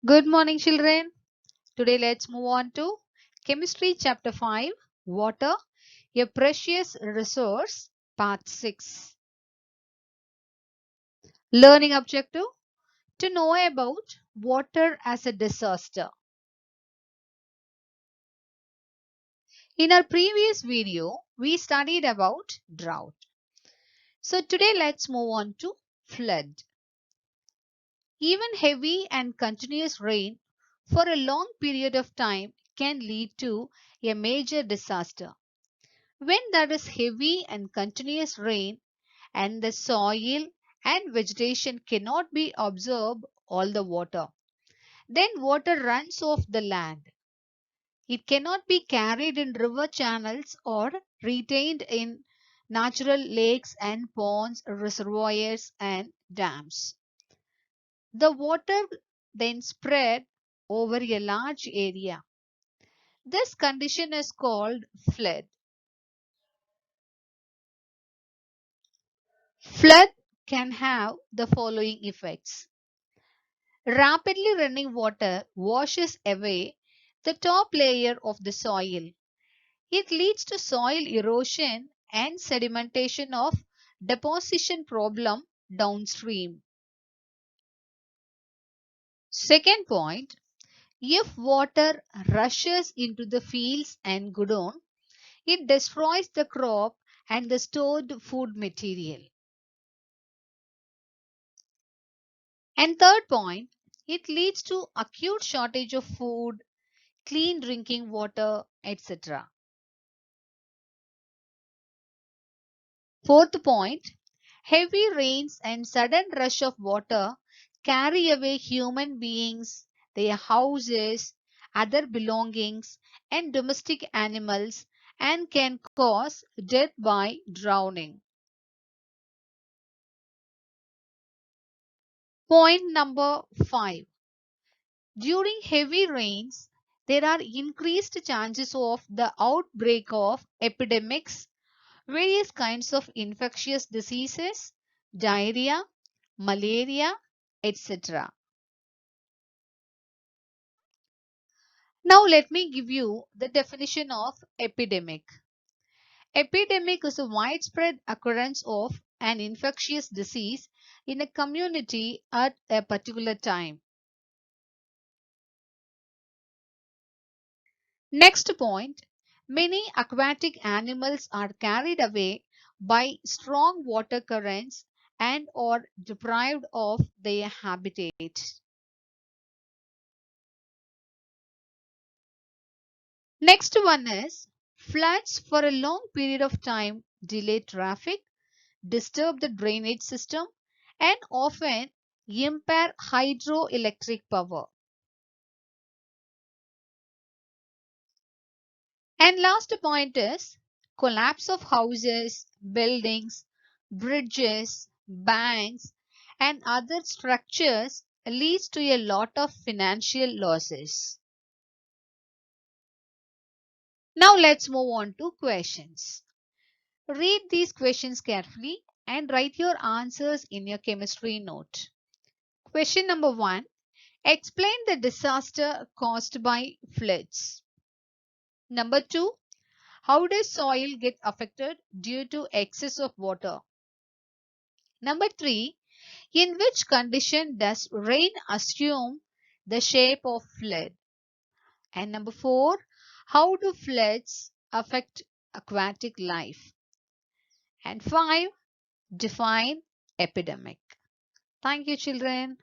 Good morning, children. Today, let's move on to Chemistry Chapter 5 Water, a Precious Resource, Part 6. Learning objective to know about water as a disaster. In our previous video, we studied about drought. So, today, let's move on to flood. Even heavy and continuous rain for a long period of time can lead to a major disaster. When there is heavy and continuous rain and the soil and vegetation cannot be absorb all the water, then water runs off the land. It cannot be carried in river channels or retained in natural lakes and ponds, reservoirs and dams. The water then spread over a large area. This condition is called flood. Flood can have the following effects. Rapidly running water washes away the top layer of the soil. It leads to soil erosion and sedimentation of deposition problem downstream. Second point, if water rushes into the fields and godown, it destroys the crop and the stored food material. And third point, it leads to acute shortage of food, clean drinking water, etc. Fourth point, heavy rains and sudden rush of water carry away human beings, their houses, other belongings, and domestic animals and can cause death by drowning. Point number 5. During heavy rains, there are increased chances of the outbreak of epidemics, various kinds of infectious diseases, diarrhea, malaria, etc. Now let me give you the definition of epidemic. Epidemic is a widespread occurrence of an infectious disease in a community at a particular time. Next point, many aquatic animals are carried away by strong water currents and or deprived of their habitat. Next one is floods for a long period of time delay traffic, disturb the drainage system and often impair hydroelectric power. And last point is collapse of houses, buildings, bridges, banks and other structures leads to a lot of financial losses. Now let's move on to questions. Read these questions carefully and write your answers in your chemistry note. Question number 1. Explain the disaster caused by floods. Number 2. How does soil get affected due to excess of water? Number 3. In which condition does rain assume the shape of flood? And number 4. How do floods affect aquatic life? And 5. Define epidemic. Thank you, children.